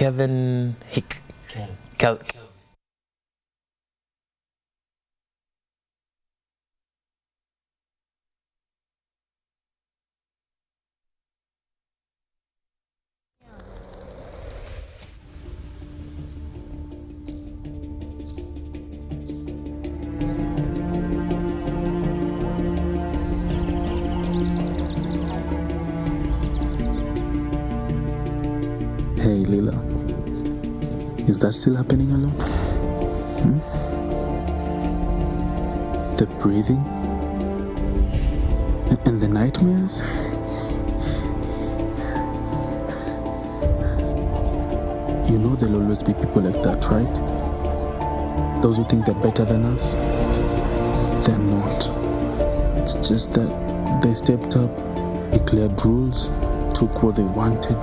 Kelvin Hick. Kelvin. Hey Lila, is that still happening a lot? The breathing? And the nightmares? You know there'll always be people like that, right? Those who think they're better than us? They're not. It's just that they stepped up, declared rules, took what they wanted,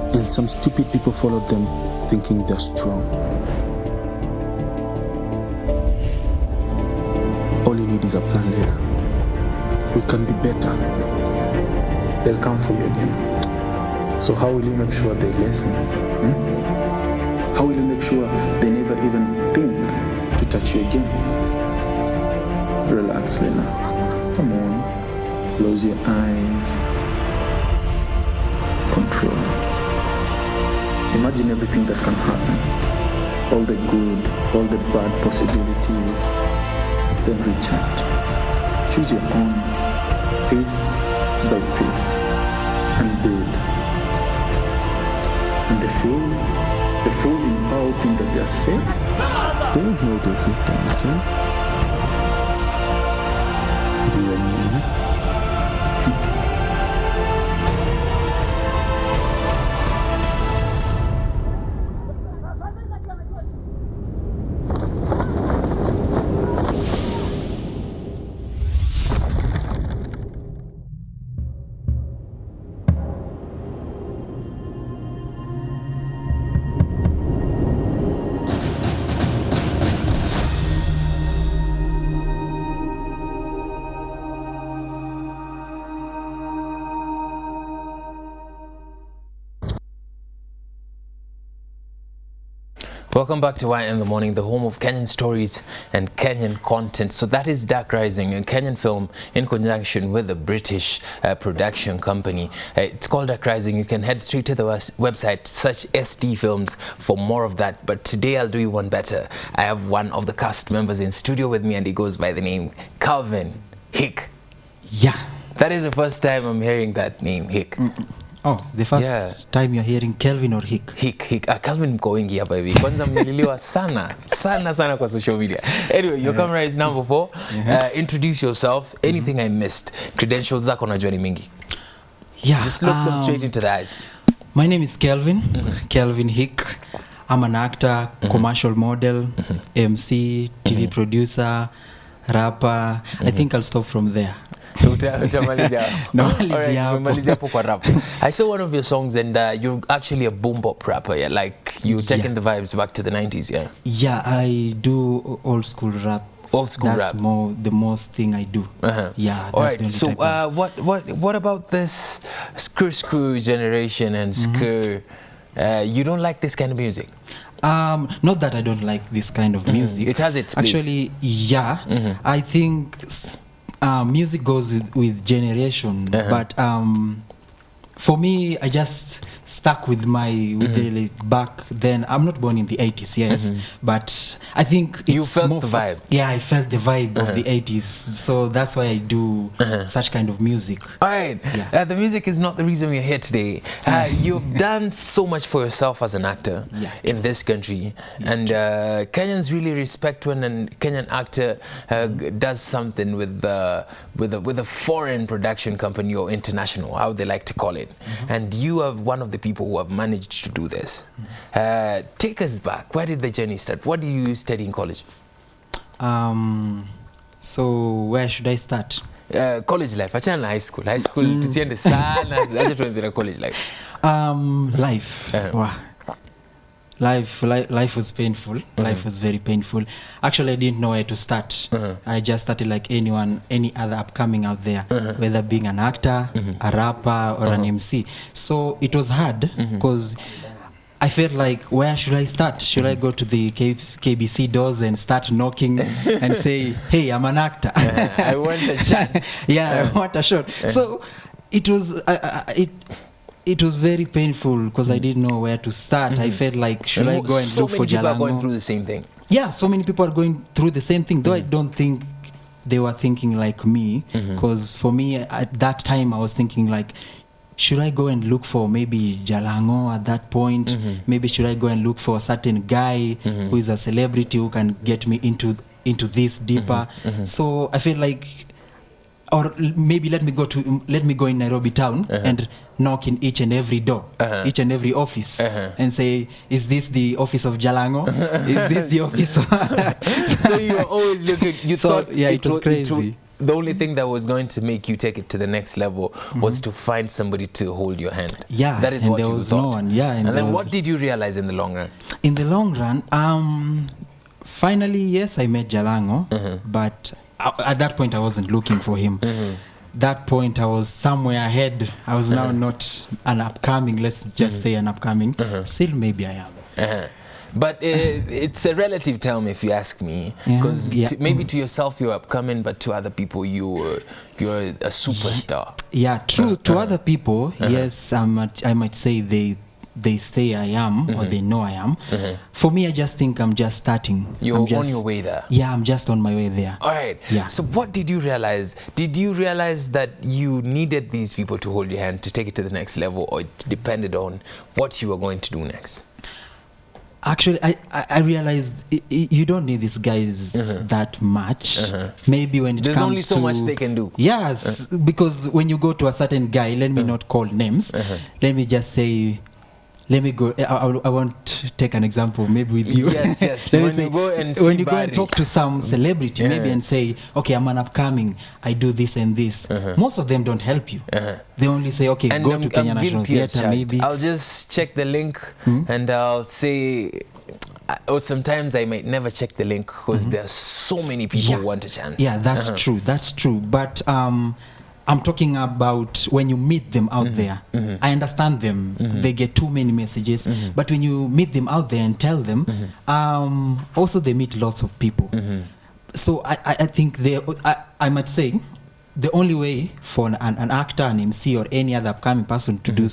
and some stupid people followed them thinking they're strong. All you need is a plan, Leila. We can be better. They'll come for you again. So how will you make sure they listen? How will you make sure they never even think to touch you again? Relax, Leila. Come on. Close your eyes. Control. Imagine everything that can happen. All the good, all the bad possibilities. Then reach out. Choose your own, piece by piece, and build. And the fools in power think that they are safe. They don't know they've hit them, okay? You and me. Welcome back to Y in the Morning, the home of Kenyan stories and Kenyan content. So that is Dark Rising, a Kenyan film in conjunction with a British production company. It's called Dark Rising. You can head straight to the website, search SD Films for more of that. But today I'll do you one better. I have one of the cast members in studio with me, and he goes by the name Kelvin Hick. Yeah. That is the first time I'm hearing that name, Hick. Oh, the first time you're hearing Kelvin or Hick? Hick. Kelvin mko wengi hapa hivi. Kwanza mmeliliwa sana kwa social media. Anyway, your camera is number 4. Introduce yourself. Anything I missed. Credentials zako najua ni mingi. Yeah. Just look them straight into the eyes. My name is Kelvin. Kelvin Hick. I'm an actor, commercial model, MC, TV producer, rapper. I think I'll stop from there. I saw one of your songs, and you're actually a boom bop rapper. Yeah, like you taking the vibes back to the 90s. Yeah. Yeah, I do old school rap. Old school that's rap. The most thing I do. Yeah. All right. So what about this screw generation and screw? You don't like this kind of music? Not that I don't like this kind of music. It has its place. Actually, yeah. I think music goes with generation, but for me, I just stuck with my the back then. I'm not born in the 80s, yes, but I think it's you felt more the vibe. Yeah, I felt the vibe of the 80s, so that's why I do such kind of music. All right, the music is not the reason we're here today. You've done so much for yourself as an actor in this country, and Kenyans really respect when a Kenyan actor does something with a foreign production company or international, how they like to call it. And you are one of the people who have managed to do this. Take us back. Where did the journey start? What did you study in college? So where should I start? College life. Achana na high school. High school tusiende sana. Acha tuanze na college life. Life. Wow. Life was painful. Life was very painful. Actually, I didn't know where to start. I just started like any other upcoming out there, whether being an actor, a rapper, or an MC. So it was hard because I felt like, where should I start? Should I go to the KBC doors and start knocking and say, hey, I'm an actor. I want a chance. I want a shot. So it was it was very painful because I didn't know where to start. I felt like, should I go and look for Jalango? So many people are going through the same thing. Yeah, so many people are going through the same thing, though I don't think they were thinking like me, because for me at that time I was thinking like, should I go and look for maybe Jalango at that point? Maybe should I go and look for a certain guy who is a celebrity who can get me into this deeper? So I feel like, or maybe let me go in Nairobi town and knock in each and every door, each and every office, and say, is this the office of Jalango? Is this the office of So you were always looking, you thought it was crazy. The only thing that was going to make you take it to the next level was to find somebody to hold your hand. Yeah, that is and what there you was thought. No one. Yeah, and then what did you realize in the long run? In the long run, finally, yes, I met Jalango, but at that point I wasn't looking for him. That point I was somewhere ahead. I was now not an upcoming. Let's just say an upcoming. Still, maybe I am. But it's a relative term, if you ask me, because maybe to yourself you're upcoming, but to other people you're a superstar. Yeah, true. To other people, yes, I might say they say I am, or they know I am. For me, I just think I'm just starting. You're on your way there. Yeah, I'm just on my way there. All right. Yeah. So what did you realize? Did you realize that you needed these people to hold your hand to take it to the next level, or it depended on what you were going to do next? Actually, I realized you don't need these guys that much. Maybe when there's only so much they can do. Yes, because when you go to a certain guy, let me not call names. Let me just say, let me go. I want to take an example, maybe with you. Yes. when you go and talk to some celebrity, maybe and say, okay, I'm an upcoming, I do this and this. Most of them don't help you. They only say, okay, and go to Kenya National Theatre. Maybe I'll just check the link and I'll say. Or sometimes I might never check the link because there are so many people who want a chance. Yeah, that's true. That's true. But I'm talking about when you meet them out there. I understand them. They get too many messages. But when you meet them out there and tell them, also they meet lots of people. So I think I might say the only way for an actor, an MC, or any other upcoming person to do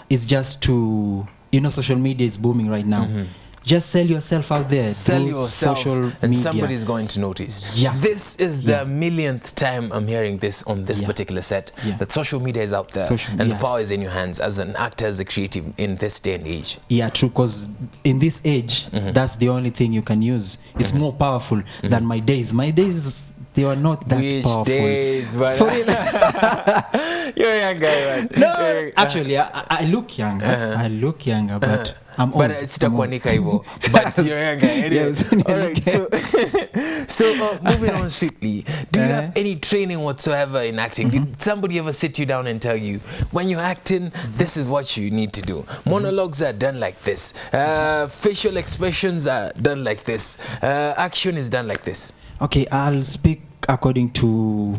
is just to, social media is booming right now. Just sell yourself out there. Sell yourself, social and media. somebody's going to notice. Yeah. This is the millionth time I'm hearing this on this particular set. That social media is out there, and the power is in your hands as an actor, as a creative in this day and age. Yeah, true. Because in this age, that's the only thing you can use. It's more powerful than my days. My days, they were not that powerful. Which days? But you're a young guy, man. No, actually, I look younger. I look younger, but I'm old. But sitakuanika hivyo. But you're a young guy. Anyway. All right. So moving on swiftly. Do you have any training whatsoever in acting? Did somebody ever sit you down and tell you, when you're acting, this is what you need to do? Monologues are done like this. Facial expressions are done like this. Action is done like this. Okay, I'll speak according to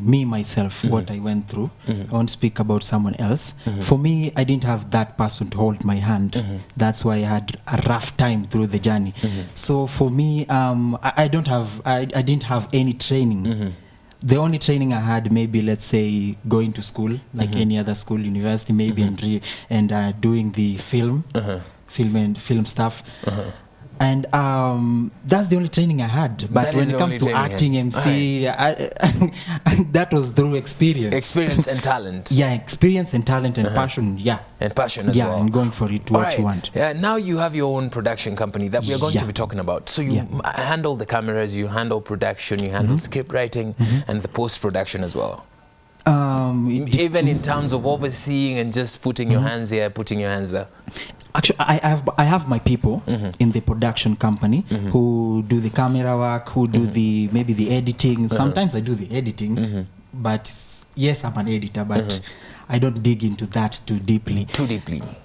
me, myself, what I went through. I won't speak about someone else. For me, I didn't have that person to hold my hand. That's why I had a rough time through the journey. So for me, I didn't have any training. The only training I had, maybe let's say going to school, like any other school, university, maybe, and doing the film stuff. And that's the only training I had. But when it comes to acting, MC, that was through experience. Experience and talent. Yeah, experience and talent and passion. Yeah. And passion as well. Yeah, and going for it, what you want. Yeah, now you have your own production company that we are going to be talking about. So you handle the cameras, you handle production, you handle script writing, and the post-production as well. Even in terms of overseeing and just putting your hands here, putting your hands there. Actually, I have my people in the production company who do the camera work, who do maybe the editing. Sometimes I do the editing, but yes, I'm an editor, but I don't dig into that too deeply.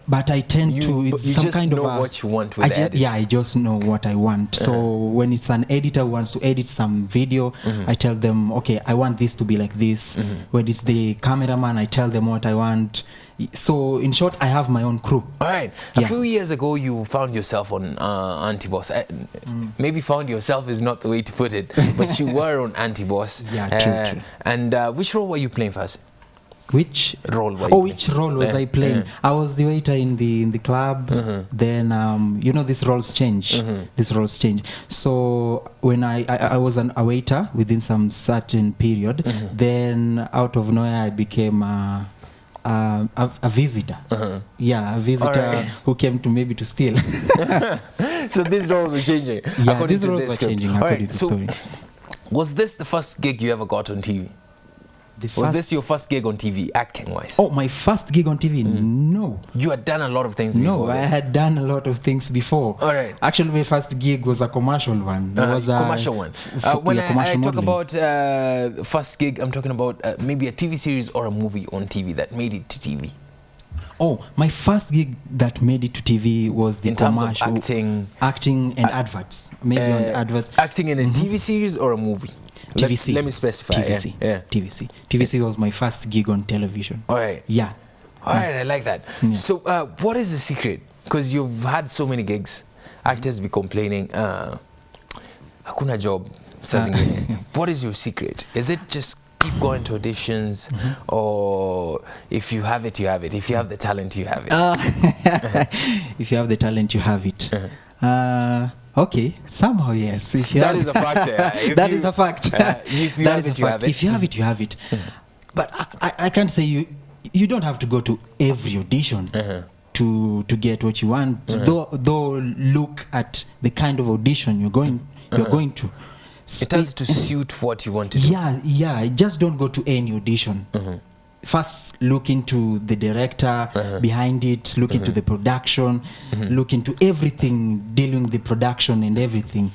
But I tend to. It's you some just kind know of what you want with the edit. Yeah, I just know what I want. So when it's an editor who wants to edit some video, I tell them, okay, I want this to be like this. When it's the cameraman, I tell them what I want. So in short, I have my own crew. All right. A few years ago, you found yourself on Anti-Boss. Maybe found yourself is not the way to put it, but you were on Anti-Boss. Yeah, true. And which role were you playing first? Which role were you playing? Which role was I playing? I was the waiter in the club. Then these roles change. These roles change. So when I was a waiter within some certain period, then out of nowhere I became a visitor. Yeah, a visitor who came to maybe to steal. So these roles were changing. Yeah, these roles were changing according to the story. Was this the first gig you ever got on TV? Was this your first gig on TV, acting-wise? Oh, my first gig on TV? No. You had done a lot of things before. No, I had done a lot of things before. All right. Actually, my first gig was a commercial one. It was a commercial one. When I talk about first gig, I'm talking about maybe a TV series or a movie on TV that made it to TV. Oh, my first gig that made it to TV was the commercial. In terms of acting and adverts. Maybe on the adverts. Acting in a TV series or a movie? TVC. Let me specify. TVC. Yeah. TVC. TVC was my first gig on television. All right. Yeah. All right, I like that. Yeah. So what is the secret? Because you've had so many gigs. Actors be complaining, hakuna job. What is your secret? Is it just keep going to auditions, or if you have it, you have it? If you have the talent, you have it? If you have the talent, you have it. Okay, somehow yes. That is a fact. That is a fact. If you have it, you have it. If you have it, you have it. But I can't say you don't have to go to every audition to get what you want. Though look at the kind of audition you're going to. It has to suit what you want to do. Yeah. Just don't go to any audition. First, look into the director behind it, look into the production, look into everything dealing with the production and everything.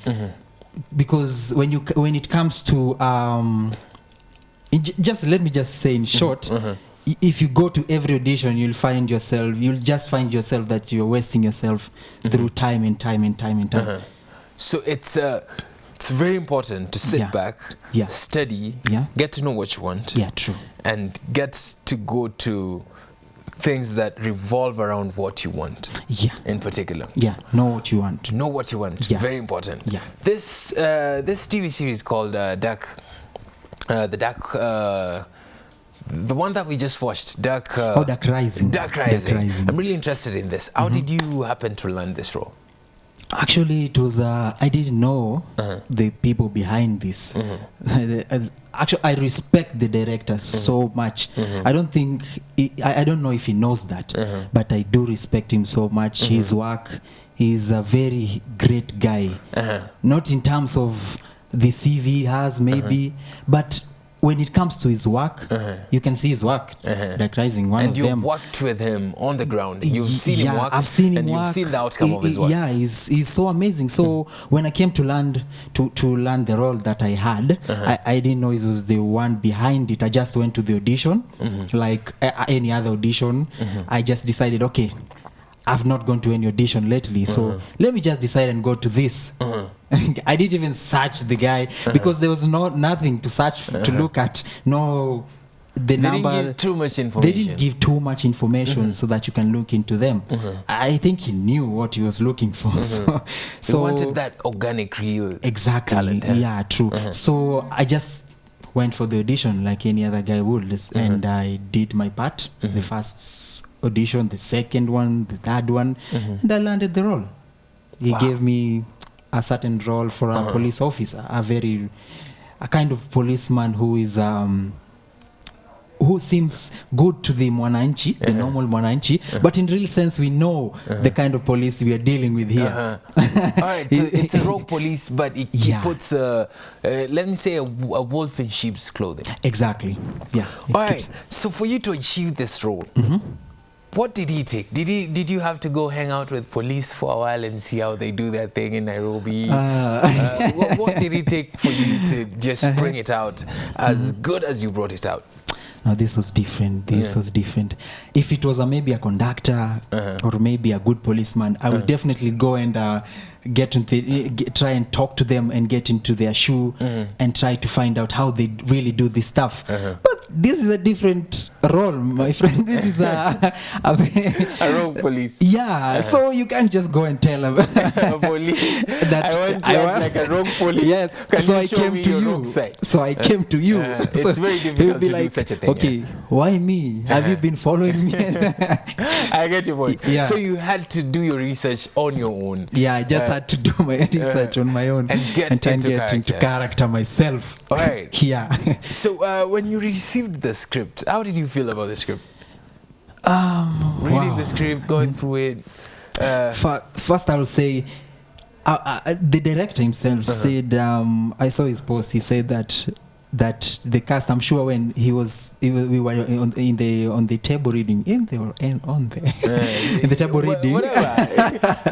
Because when it comes to let me just say in short, if you go to every audition, you'll just find yourself that you're wasting yourself through time and time and time and time. So it's very important to sit back, study, get to know what you want. Yeah, true. And get to go to things that revolve around what you want. Yeah. In particular. Yeah, know what you want. Know what you want. Yeah. Very important. Yeah. This TV series called Duck, the one that we just watched, Duck. Duck Rising. Duck Rising. I'm really interested in this. How did you happen to land this role? Actually, it was I didn't know the people behind this. Actually, I respect the director so much. I don't think I don't know if he knows that, but I do respect him so much. His work, he's a very great guy. Not in terms of the CV he has, maybe, but when it comes to his work, you can see his work. Like Rising, one of them. And you've worked with him on the ground. You've seen him work. I've seen him and work. You've seen the outcome of his work. Yeah, he's so amazing. So when I came to land the role that I had, I didn't know he was the one behind it. I just went to the audition, like any other audition. I just decided, okay, I've not gone to any audition lately, so let me just decide and go to this. I didn't even search the guy because there was nothing to search to look at. No, the number. They didn't give too much information. They didn't give too much information so that you can look into them. I think he knew what he was looking for. So he wanted that organic, real talent. Yeah, true. So I just went for the audition like any other guy would, and I did my part. The first audition, the second one, the third one, and I landed the role. He gave me a certain role for a police officer, a kind of policeman who is who seems good to the mwananchi, the normal mwananchi, but in real sense we know the kind of police we are dealing with here. All right, so it's a rogue police, but he puts let me say a wolf in sheep's clothing. Exactly. Yeah. All right, so for you to achieve this role, what did he take? Did you have to go hang out with police for a while and see how they do their thing in Nairobi? What did it take for you to just bring it out as good as you brought it out? No, this was different. This was different. If it was maybe a conductor or maybe a good policeman, I would definitely go and try and talk to them and get into their shoe and try to find out how they really do this stuff. But this is a different role, my friend. This is a rogue police. Yeah, so you can't just go and tell them a police that I want like a rogue police. Yes, Can so you I show came me to your you. rogue side? So I came to you. So it's very he difficult would be to like, do such a thing. Okay, why me? Have you been following me? I get your point. Yeah. So you had to do your research on your own. Yeah, I just had to do my research on my own and try and get into character myself. All right. Yeah. So when you received the script, how did you feel about the script? Reading the script, going through it. First, I will say, the director himself said, I saw his post. He said that the cast, I'm sure when we were on the table reading in the table reading.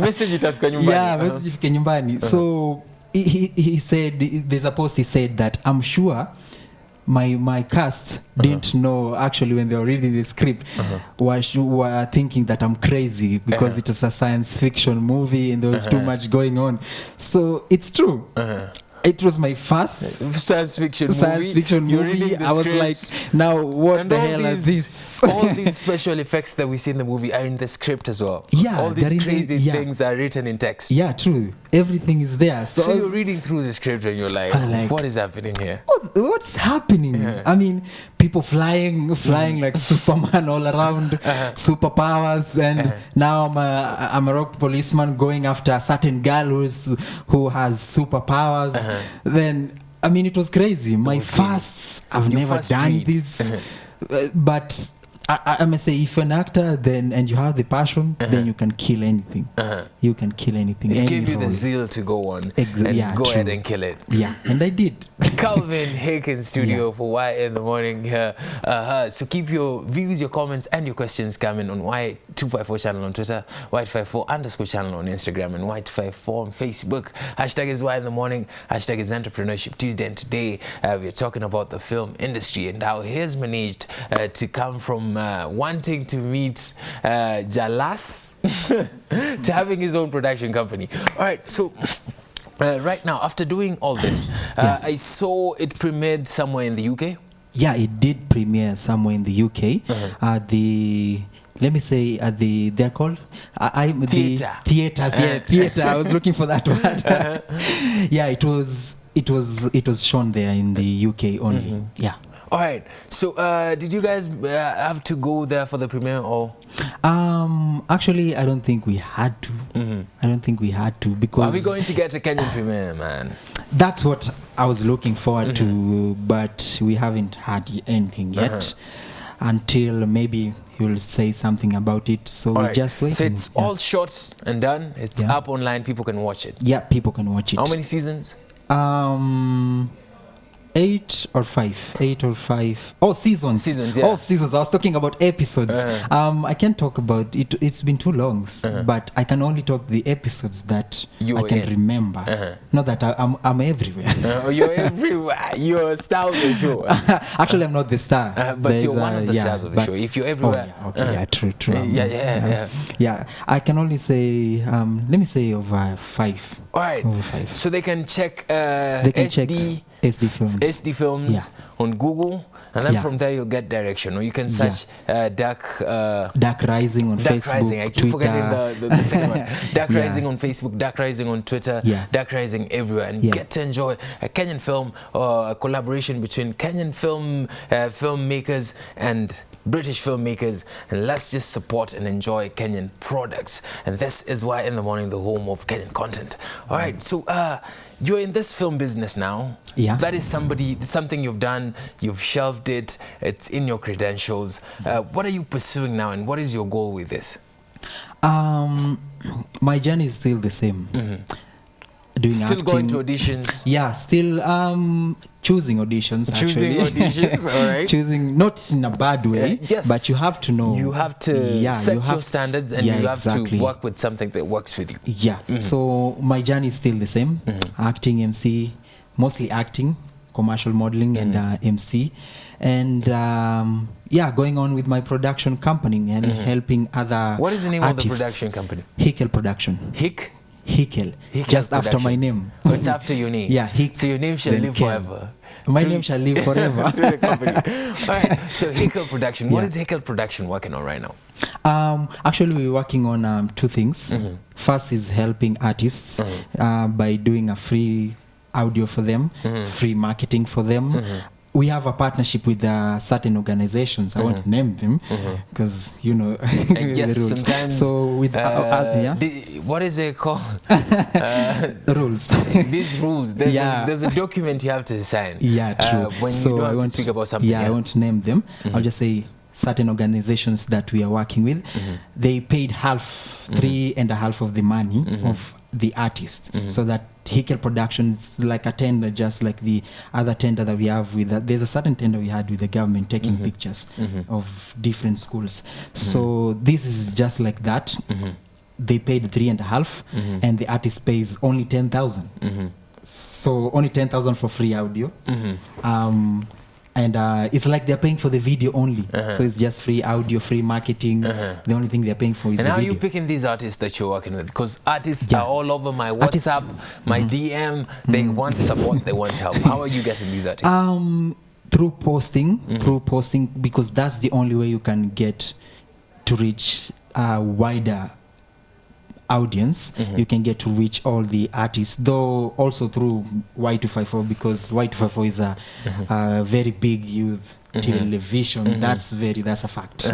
Message itafika nyumbani. Yeah, message ifike nyumbani. So he said, there's a post. He said that I'm sure my cast didn't know actually when they were reading the script were thinking that I'm crazy because it was a science fiction movie and there was too much going on. So it's true. It was my first science fiction movie. I was like, now what and the hell is this? All these special effects that we see in the movie are in the script as well. Yeah, all these crazy things are written in text. Yeah, true. Everything is there. So you're reading through the script and you're like, what is happening here? What's happening? I mean, people flying like Superman all around, superpowers, and now I'm a rock policeman going after a certain girl who has superpowers. Then I mean, it was crazy. I've never done this, but I must say, if you're an actor and you have the passion, then you can kill anything. You can kill anything. It gave you the zeal to go on and go ahead and kill it. Yeah, and I did. Kelvin Hick in studio for Y in the Morning here. So keep your views, your comments, and your questions coming on Y254 channel on Twitter, Y254 channel on Instagram, and Y254 on Facebook. Hashtag is Y in the Morning. Hashtag is Entrepreneurship Tuesday. And today we're talking about the film industry and how he has managed to come from wanting to meet Jalas to having his own production company. All right, so right now, after doing all this, I saw it premiered somewhere in the UK. Yeah, it did premiere somewhere in the UK. Let me say they're called theater. Theaters. Yeah, theater. I was looking for that word. Yeah, it was shown there in the UK only. Yeah. All right. So, did you guys have to go there for the premiere, or? Actually, I don't think we had to. I don't think we had to because. Are we going to get a Kenyan premiere, man? That's what I was looking forward to, but we haven't had anything yet. Until maybe he will say something about it. So we're just waiting. So it's all shot and done. It's up online. People can watch it. Yeah, people can watch it. How many seasons? 8 or 5. Oh, seasons. Seasons, yeah. Oh, seasons. I was talking about episodes. I can't talk about it. It's been too long, but I can only talk the episodes that I can remember. Not that I'm everywhere. You're everywhere. You're a star of the show. Actually, I'm not the star. But you're one of the stars of the show. If you're everywhere. Yeah, true. Yeah. I can only say, let me say over 5. All right. Over 5. So they can check SD Films on Google, and then from there you'll get direction, or you can search Dark Rising on Facebook, Rising. I keep Twitter. forgetting the second one. Dark Rising on Facebook, Dark Rising on Twitter, Dark Rising everywhere, and get to enjoy a Kenyan film or a collaboration between Kenyan filmmakers and British filmmakers, and let's just support and enjoy Kenyan products. And this is why in the morning, the home of Kenyan content. All right, so you're in this film business now. Yeah. That is something you've done, you've shelved it, it's in your credentials. What are you pursuing now, and what is your goal with this? My journey is still the same. Doing still acting. Going to auditions? Yeah, still choosing auditions. Choosing auditions, all right. Choosing, not in a bad way, but you have to know. You have to set your standards, and you have to work with something that works with you. Yeah. So my journey is still the same. Acting, MC, mostly acting, commercial modeling, and MC, and going on with my production company and helping other. What is the name artists. of the production company? Hick Production. Hick. Hickel, Hickel just after my production. name. Oh, it's after your name. Yeah, Hick. So your name shall then live Kel. forever. My Through- name shall live forever. through the company. All right. So Hickel Production. What Yeah. is Hickel Production working on right now? Actually, we're working on two things. First is helping artists by doing a free audio for them, free marketing for them. We have a partnership with certain organizations. I won't name them because you know And yes, the rules. sometimes. So with yeah, what is it called? rules. These rules. There's, Yeah. there's a document you have to sign. Yeah, true. When So you don't I have to won't speak about something. Yeah, I won't name them. I'll just say certain organizations that we are working with. They paid half, 3.5 of the money of the artist, so that Hickel Productions, like a tender, just like the other tender that we have with. There's a certain tender we had with the government taking pictures of different schools. So this is just like that. They paid 3.5, and the artist pays only 10,000. So only 10,000 for free audio. And it's like they're paying for the video only. So it's just free audio, free marketing. The only thing they're paying for is And the how are video. you picking these artists that you're working with? Because artists Yeah. are all over my Artists- WhatsApp, my DM. They want support, they want help. How are you getting these artists? Through posting, because that's the only way you can get to reach a wider audience. You can get to reach all the artists, though also through Y254, because Y254 is a very big youth television. That's a fact.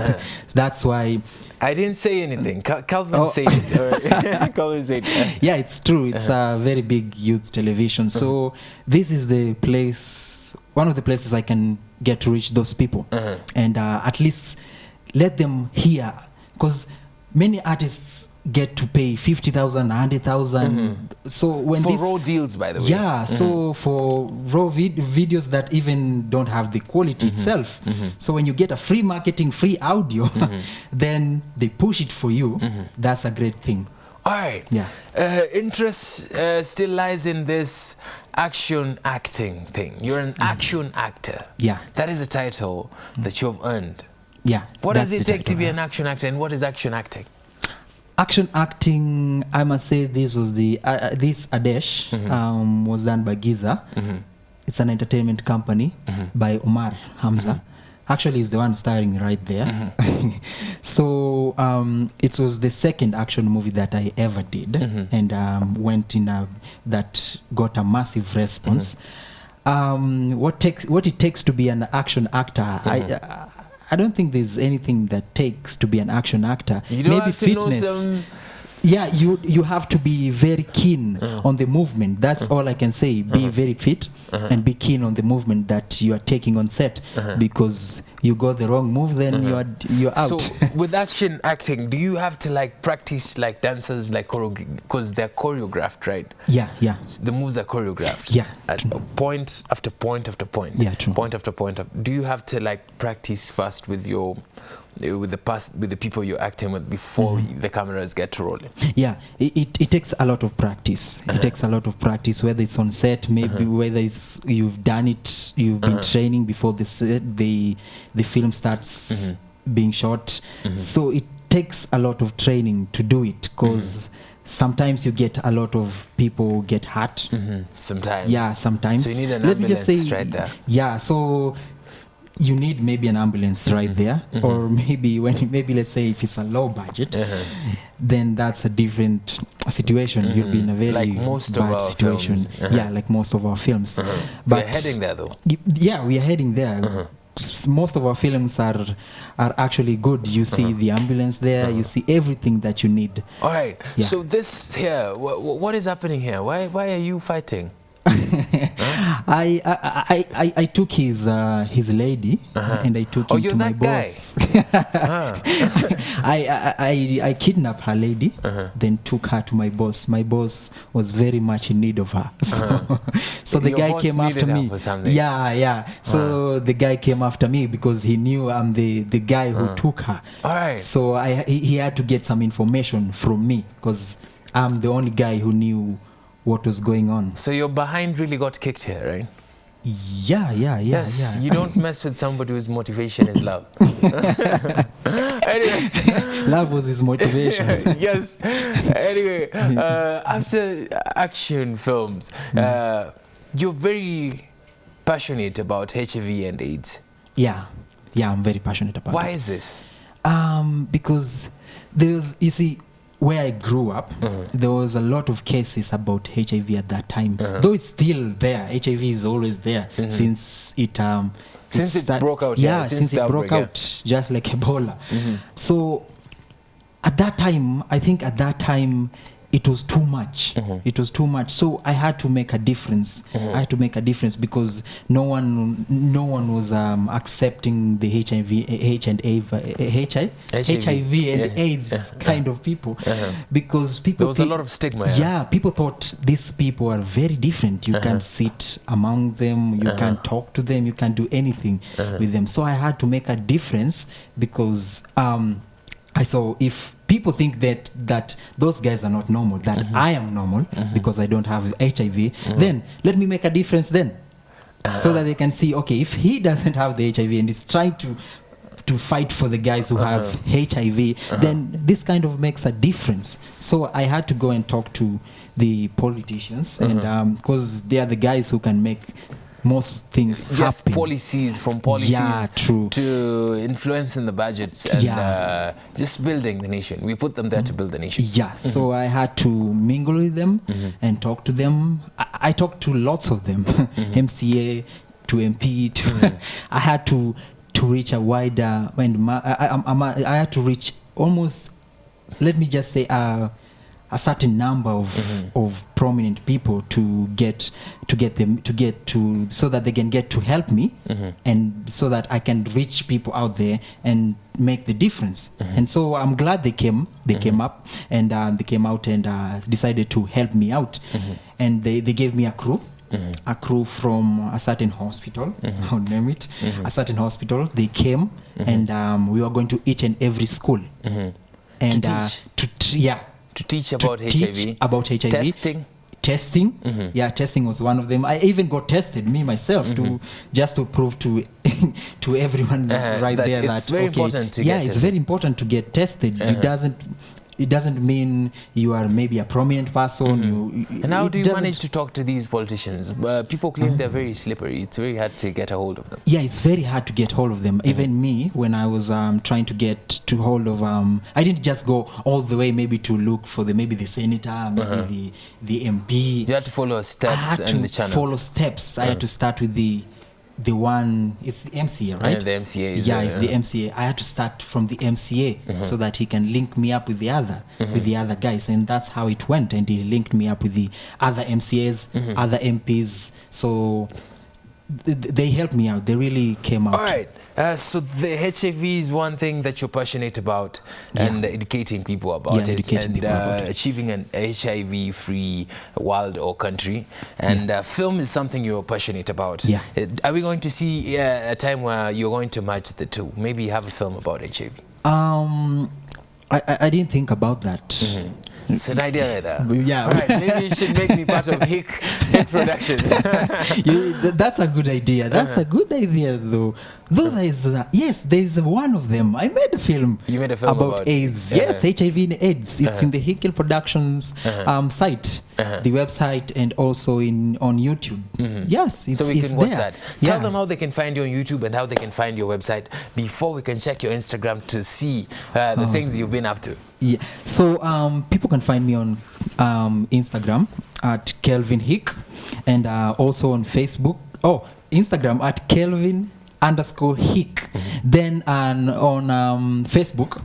That's why. I didn't say anything. Kelvin said it. Kelvin said it. Yeah, it's true. It's a very big youth television. So this is the place, one of the places I can get to reach those people, and at least let them hear, because many artists get to pay 50,000, 100,000. So when For this, raw deals, by the way. yeah, so for raw videos that even don't have the quality itself. So when you get a free marketing, free audio, then they push it for you. That's a great thing. All right. Yeah. Interest still lies in this action acting thing. You're an action actor. Yeah. That is a title that you have earned. Yeah. What does that's it the take to title, be yeah. an action actor, and what is action acting? Action acting, I must say, this was this Adesh was done by Giza. It's an entertainment company by Omar Hamza. Actually, he's the one starring right there. So it was the second action movie that I ever did, and went in that got a massive response. What it takes to be an action actor, I don't think there's anything that takes to be an action actor. You don't Maybe have to fitness. know some. Yeah, you have to be very keen on the movement. That's all I can say. Be very fit and be keen on the movement that you are taking on set, because you got the wrong move, then you're out. So with action acting, do you have to like practice like dancers, like because they're choreographed, right? Yeah. The moves are choreographed. Yeah, At true. point after point after point. Yeah, true. Point after point. Do you have to like practice first with the people you're acting with before the cameras get to rolling? Yeah, it takes a lot of practice. It takes a lot of practice, whether it's on set, maybe whether it's you've done it, you've been training before the film starts being shot. So it takes a lot of training to do it, because sometimes you get a lot of people get hurt. Sometimes. Yeah, sometimes. So you need an Let me just ambulance say, right there. Yeah, so you need maybe an ambulance right there, or maybe let's say if it's a low budget, then that's a different situation. You'll be in a very Like most of bad our situation. films. Yeah, like most of our films. We're heading there though. Yeah, we are heading there. Most of our films are actually good. You see the ambulance there. You see everything that you need. All right. Yeah. So this here, what is happening here? Why are you fighting? I took his lady, and I took him you're to my that guy. boss. I kidnapped her lady, then took her to my boss. My boss was very much in need of her, so the Your guy boss came after needed her me. for something. Yeah. So the guy came after me because he knew I'm the guy who took her. All right. So he had to get some information from me, because I'm the only guy who knew what was going on. So your behind really got kicked here, right? Yes, you don't mess with somebody whose motivation is love. Anyway, love was his motivation. Yes. Anyway, after action films, you're very passionate about HIV and AIDS. Yeah, I'm very passionate about it. Why is this? Because you see, where I grew up, there was a lot of cases about HIV at that time. Though it's still there, HIV is always there since it broke out. Since it broke out, just like Ebola. So at that time, I think it was too much. It was too much. So I had to make a difference. I had to make a difference because no one was accepting the HIV and AIDS kind of people, because people there was a lot of stigma. Yeah, people thought these people are very different. You can't sit among them. You can't talk to them. You can't do anything with them. So I had to make a difference because I saw if people think that those guys are not normal, that I am normal because I don't have HIV, then let me make a difference then, so that they can see, okay, if he doesn't have the HIV and is trying to fight for the guys who have HIV, then this kind of makes a difference. So I had to go and talk to the politicians, and because they are the guys who can make most things happen. Policies to influence in the budgets and just building the nation. We put them there to build the nation. So I had to mingle with them and talk to them. I talked to lots of them, MCA to MP to I had to reach a wider and I had to reach almost, let me just say, a certain number of prominent people to get to so that they can get to help me, and so that I can reach people out there and make the difference. And so I'm glad they came up and they came out and decided to help me out, and they gave me a crew. A crew from a certain hospital, I'll name it, a certain hospital. They came and we were going to each and every school and to teach about HIV. Testing. Testing was one of them. I even got tested, me myself, to prove to everyone right that there it's very important to get tested. It's very important to get tested. It doesn't mean you are maybe a prominent person. And how do you manage to talk to these politicians? People claim they're very slippery. It's very hard to get a hold of them. Yeah, it's very hard to get hold of them. Even me, when I was trying to get to hold of, I didn't just go all the way maybe to look for maybe the senator, maybe the MP. You had to follow steps and the channels. Follow steps. I had to start with the one, it's the MCA, right? Yeah, the MCA is it's the MCA. I had to start from the MCA so that he can link me up with the other guys, and that's how it went. And he linked me up with the other MCAs, other MPs. So they helped me out. They really came out. All right. So the HIV is one thing that you're passionate about, and educating people about it, and achieving an HIV-free world or country. And film is something you're passionate about. Are we going to see a time where you're going to match the two? Maybe have a film about HIV. I didn't think about that. It's an idea right there. Yeah. All right, maybe you should make me part of Hick Productions. That's a good idea. That's a good idea, though. Though there's one of them. I made a film. You made a film about AIDS. Yes, HIV and AIDS. It's in the Hick Productions site, the website, and also on YouTube. Yes, it's so we can watch that. Yeah. Tell them how they can find you on YouTube and how they can find your website before we can check your Instagram to see the things you've been up to. Yeah. So people can find me on Instagram at Kelvin Hick, and also on Facebook. Instagram at Kelvin_Hick. Then on Facebook,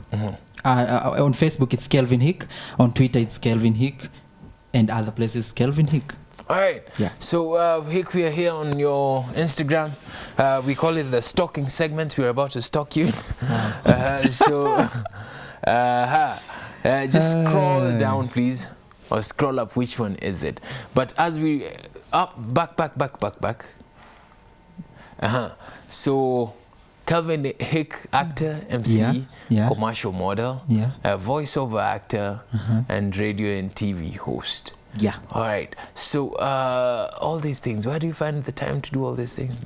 on Facebook it's Kelvin Hick. On Twitter it's Kelvin Hick, and other places Kelvin Hick. All right. Yeah. So Hick, we are here on your Instagram. We call it the stalking segment. We're about to stalk you. Just scroll down, please, or scroll up. Which one is it? But as we back. So Kelvin Hick, actor, MC, commercial model, voiceover actor, and radio and TV host. Yeah. All right. So all these things, where do you find the time to do all these things?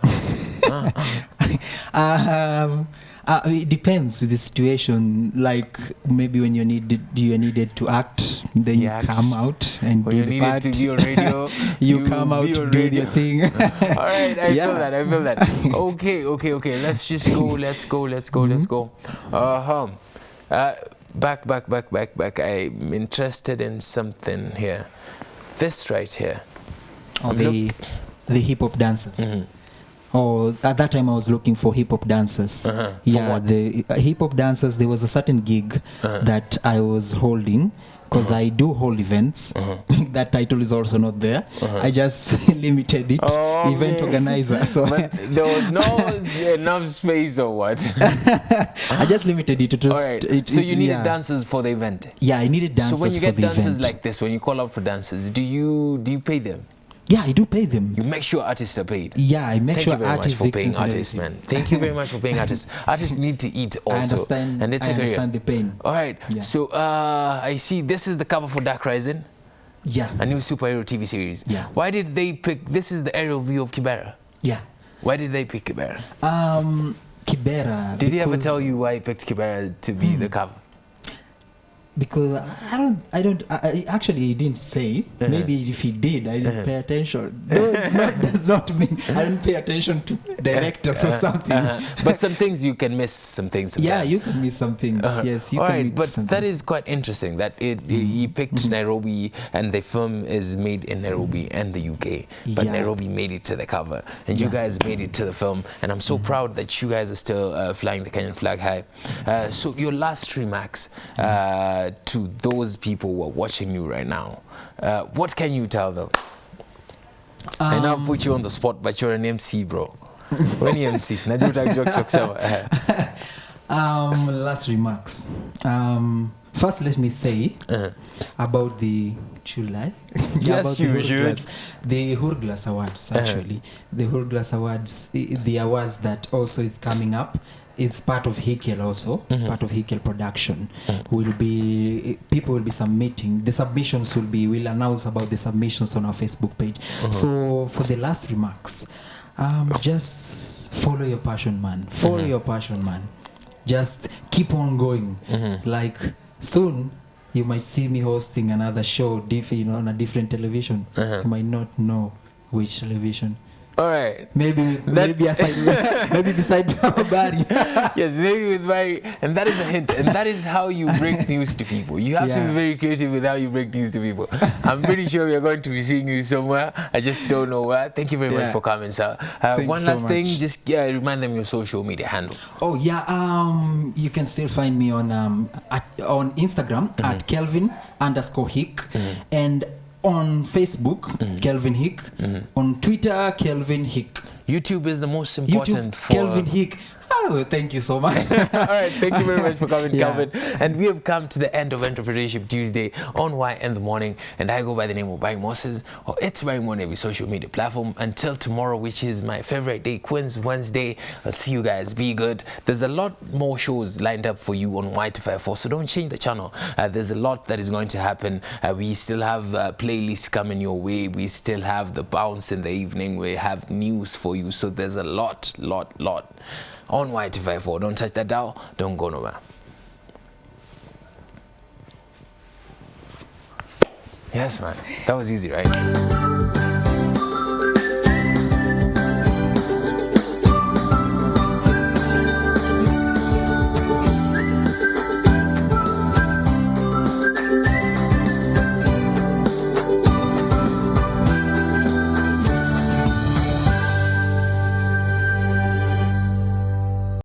It depends with the situation. Like maybe when you needed to act, then you come out and when do you the needed part. to be on radio, you come out to do your thing. All right, I feel that. Okay. Let's just go. Let's go. Back. I'm interested in something here. This right here. Oh, the hip hop dancers. Oh, at that time I was looking for hip hop dancers. Yeah, the hip hop dancers. There was a certain gig that I was holding, because I do hold events. That title is also not there. I just limited it. Event organizer. So but there was no enough space or what? I just limited it. All right. So you needed dancers for the event. Yeah, I needed dancers. So when you get for the dancers event. like this, when you call out for dancers, do you pay them? Yeah, I do pay them. You make sure artists are paid. Yeah, I make sure artists. Thank you very much for paying artists, man. Thank you very much for paying artists. Artists need to eat also. I understand. And it's a career. Understand the pain. All right. Yeah. So I see this is the cover for Dark Rising. Yeah. A new superhero TV series. Yeah. Why did they pick? This is the aerial view of Kibera. Yeah. Why did they pick Kibera? Kibera. Did he ever tell you why he picked Kibera to be the cover? Because I actually he didn't say. Maybe if he did, I didn't pay attention. No, does not mean I didn't pay attention to directors or something. But some things you can miss, some things. Sometimes. Yeah, you can miss some things. Yes, you all can right, miss but some that things. is quite interesting. That he picked Nairobi, and the film is made in Nairobi and the UK. But Nairobi made it to the cover, and you guys made it to the film. And I'm so proud that you guys are still flying the Kenyan flag high. So your last remarks to those people who are watching you right now, what can you tell them? I now put you on the spot, but you're an MC, bro. When you MC, last remarks. First, let me say about the July. Yes, you should. The Hurglas Awards, actually. The Hurglas Awards, the awards that also is coming up. It's part of Hickel also, part of Hickel production. People will be submitting. The submissions we'll announce about the submissions on our Facebook page. So for the last remarks, just follow your passion, man. Follow your passion, man. Just keep on going. Like soon, you might see me hosting another show on a different television. You might not know which television. All right. Maybe beside Barry. Yes, maybe with Barry. And that is a hint. And that is how you break news to people. You have to be very creative with how you break news to people. I'm pretty sure we are going to be seeing you somewhere. I just don't know where. Thank you very much for coming, sir. One last thing, just remind them your social media handle. Oh yeah, you can still find me on Instagram at Kelvin_Hick and on Facebook, Kelvin Hick. On Twitter, Kelvin Hick. YouTube is the most important for Kelvin Hick. Oh, thank you so much. All right, thank you very much for coming, Kelvin. And we have come to the end of Entrepreneurship Tuesday on Y in the Morning. And I go by the name of Barry Moses, or It's Barry on every social media platform. Until tomorrow, which is my favorite day, Quiz Wednesday. I'll see you guys. Be good. There's a lot more shows lined up for you on Y254, so don't change the channel. There's a lot that is going to happen. We still have playlists coming your way. We still have the bounce in the evening. We have news for you. So there's a lot on Y254. Don't touch that dial. Don't go nowhere. Yes, man. That was easy, right?